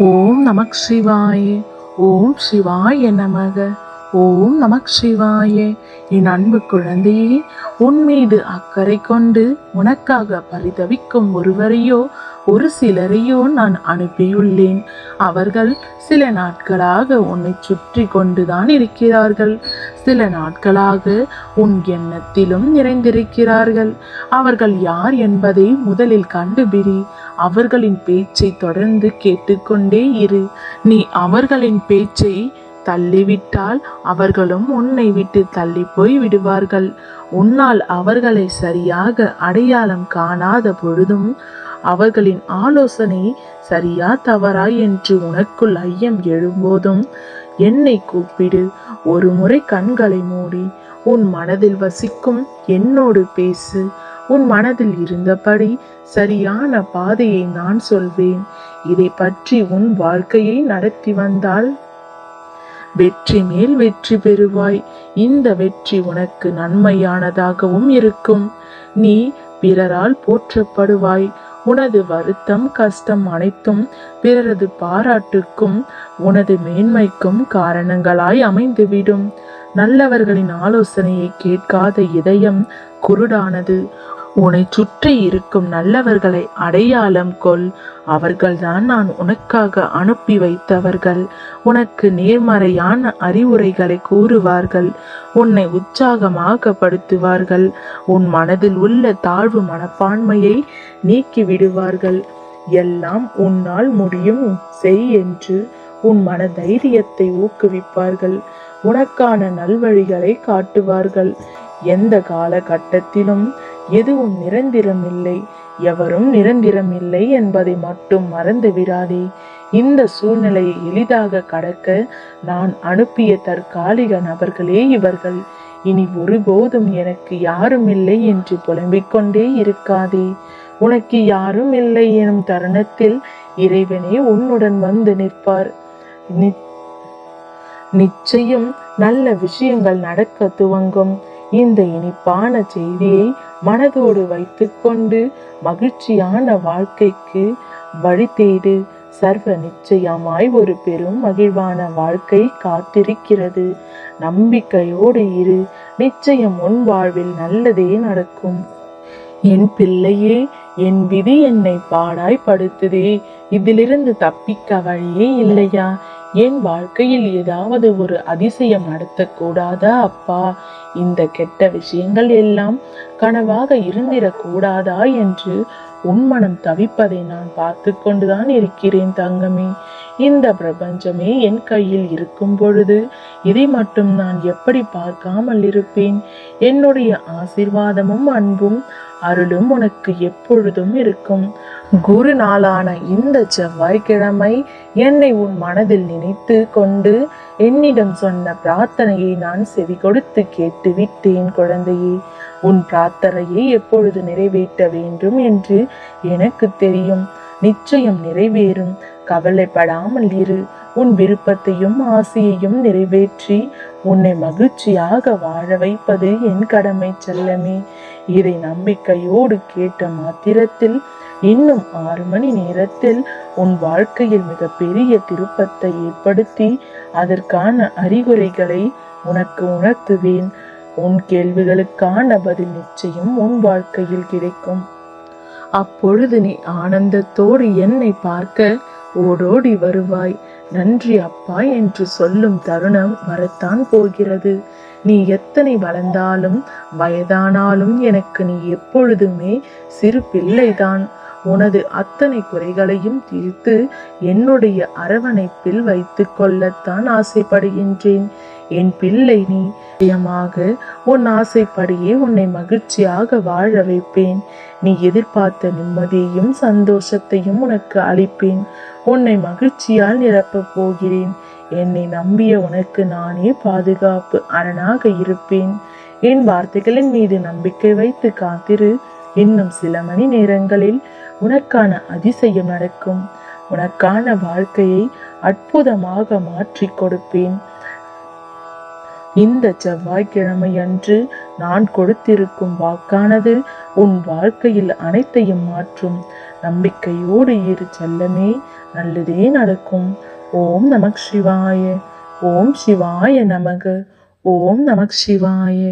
ஓம் நமக் சிவாய. ஓம் சிவாய நமக. ஓம் நமக் சிவாய. என் அன்பு குழந்தையே, உன் மீது அக்கறை கொண்டு உனக்காக பரிதவிக்கும் ஒருவரையோ ஒரு சிலரையோ நான் அனுப்பியுள்ளேன். அவர்கள் சில நாட்களாக உன்னை சுற்றி கொண்டுதான் இருக்கிறார்கள். சில நாட்களாக உன் எண்ணத்திலும் நிறைந்திருக்கிறார்கள். அவர்கள் யார் என்பதை முதலில் கண்டுபிடி. அவர்களின் பேச்சை தொடர்ந்து கேட்டுக்கொண்டே இரு. நீ அவர்களின் பேச்சை தள்ளிவிட்டால் அவர்களும் உன்னை விட்டு தள்ளி போய் விடுவார்கள். உன்னால் அவர்களை சரியாக அடையாளம் காணாத பொழுதும் அவர்களின் ஆலோசனை சரியா தவறா என்று உனக்குள் ஐயம் எழும்போதும் என்னை கூப்பிடு. ஒரு முறை கண்களை மூடி உன் மனதில் வசிக்கும் என்னோடு பேசு. உன் மனதில் இருந்தபடி சரியான பாதையை நான் சொல்வேன். இதை பற்றி உன் வாழ்க்கையை நடத்தி வந்தால் வெற்றி மேல் வெற்றி பெறுவாய். இந்த வெற்றி உனக்கு நன்மையானதாகவும் இருக்கும். நீ பிறரால் போற்றப்படுவாய். உனது வருத்தம் கஷ்டம் அனைத்தும் பிறரது பாராட்டுக்கும் உனது மேன்மைக்கும் காரணங்களாய் அமைந்துவிடும். நல்லவர்களின் ஆலோசனையை கேட்காத இதயம் குருடானது. உன்னை சுற்றி இருக்கும் நல்லவர்களை அடையாளம் கொள். அவர்கள்தான் நான் உனக்காக அனுப்பி வைத்தவர்கள். உனக்கு நேர்மறையான அறிவுரைகளை கூறுவார்கள். உன்னை உற்சாகமாக படுத்துவார்கள். உன் மனதில் உள்ள தாழ்வு மனப்பான்மையை நீக்கி விடுவார்கள். எல்லாம் உன்னால் முடியும், செய் என்று உன் மன தைரியத்தை ஊக்குவிப்பார்கள். உனக்கான நல்வழிகளை காட்டுவார்கள். எந்த காலகட்டத்திலும் எதுவும் நிரந்தரமில்லை, எவரும் நிரந்தரமில்லை என்பதை மட்டும் மறந்து விடாதே. இந்த சூழ்நிலையை எளிதாக கடக்க நான் அனுப்பிய தற்காலிக நபர்களே இவர்கள். இனி ஒருபோதும் எனக்கு யாரும் இல்லை என்று புலம்பிக் கொண்டே இருக்காதே. உனக்கு யாரும் இல்லை எனும் தருணத்தில் இறைவனே உன்னுடன் வந்து நிற்பார். நிச்சயம் நல்ல விஷயங்கள் நடக்க துவங்கும். இந்த இனிப்பான செய்தியை மனதோடு வைத்துக்கொண்டு மகிழ்ச்சியான வாழ்க்கைக்கு வழி தேடு. சர்வ நிச்சயமாய் ஒரு பெரும் மகிழ்வான வாழ்க்கை காத்திருக்கிறது. நம்பிக்கையோடு இரு. நிச்சயம் உன் வாழ்வில் நல்லதே நடக்கும். என் பிள்ளையே, என் விதி என்னை பாடாய்படுத்துதே. இதிலிருந்து தப்பிக்க வழியே இல்லையா? என் வாழ்க்கையில் ஏதாவது ஒரு அதிசயம் நடத்தக்கூடாதா அப்பா? இந்த கெட்ட விஷயங்கள் எல்லாம் கனவாக இருந்திடக்கூடாதா என்று உன் மனம் தவிப்பதை நான் பார்த்து கொண்டுதான் இருக்கிறேன் தங்கமே. இந்த பிரபஞ்சமே என் கையில் இருக்கும் பொழுது இதை மட்டும் நான் எப்படி பார்க்காமல் இருப்பேன்? என்னுடைய ஆசீர்வாதமும் அன்பும் அருளும் உனக்கு எப்பொழுதும் இருக்கும். குரு நாளான இந்த செவ்வாய்க்கிழமை என்னை உன் மனதில் நினைத்து கொண்டு என்னிடம் சொன்ன பிரார்த்தனையை நான் செவி கொடுத்து கேட்டு விட்டேன் குழந்தையே. உன் பிரார்த்தனையை எப்பொழுது நிறைவேற்ற வேண்டும் என்று எனக்கு தெரியும். நிச்சயம் நிறைவேறும். கவலைப்படாமல் இரு. உன் விருப்பத்தையும் ஆசையையும் நிறைவேற்றி உன்னை மகிழ்ச்சியாக வாழ வைப்பது என் கடமை செல்லமே. இதை நம்பிக்கையோடு கேட்ட மாத்திரத்தில் இன்னும் 6 மணி நேரத்தில் உன் வாழ்க்கையில் மிகப்பெரிய திருப்பத்தை ஏற்படுத்தி அதற்கான அறிகுறிகளை உனக்கு உணர்த்துவேன். உன் கேள்விகளுக்கான பதில் நிச்சயம் உன் வாழ்க்கையில் கிடைக்கும். அப்பொழுது நீ ஆனந்தத்தோடு என்னை பார்க்க ஓடோடி வருவாய். நன்றி அப்பா என்று சொல்லும் தருணம் வரத்தான் போகிறது. நீ எத்தனை வளர்ந்தாலும் வயதானாலும் எனக்கு நீ எப்பொழுதுமே சிறு பிள்ளைதான். உனது அத்தனை குறைகளையும் தீர்த்து என்னுடைய அரவணைப்பில் வைத்து கொள்ளத்தான் ஆசைப்படுகின்றேன். என் பிள்ளை, நீ நிச்சயமாக உன் ஆசைப்படியே உன்னை மகிழ்ச்சியாக வாழ வைப்பேன். நீ எதிர்பார்த்த நிம்மதியையும் சந்தோஷத்தையும் உனக்கு அளிப்பேன். உன்னை மகிழ்ச்சியால் நிரப்பப் போகிறேன். என்னை நம்பிய உனக்கு நானே பாதுகாப்பு அரணாக இருப்பேன். என் வார்த்தைகளின் மீது நம்பிக்கை வைத்து காத்திரு. இன்னும் சில மணி நேரங்களில் உனக்கான அதிசயம் நடக்கும். உனக்கான வாழ்க்கையை அற்புதமாக மாற்றி கொடுப்பேன். இந்த செவ்வாய்க்கிழமை அன்று நான் கொடுத்திருக்கும் வாக்கானது உன் வாழ்க்கையில் அனைத்தையும் மாற்றும். நம்பிக்கையோடு இரு செல்லமே, நல்லதே நடக்கும். ஓம் நமக் சிவாய. ஓம் சிவாய நமக. ஓம் நமக் சிவாய.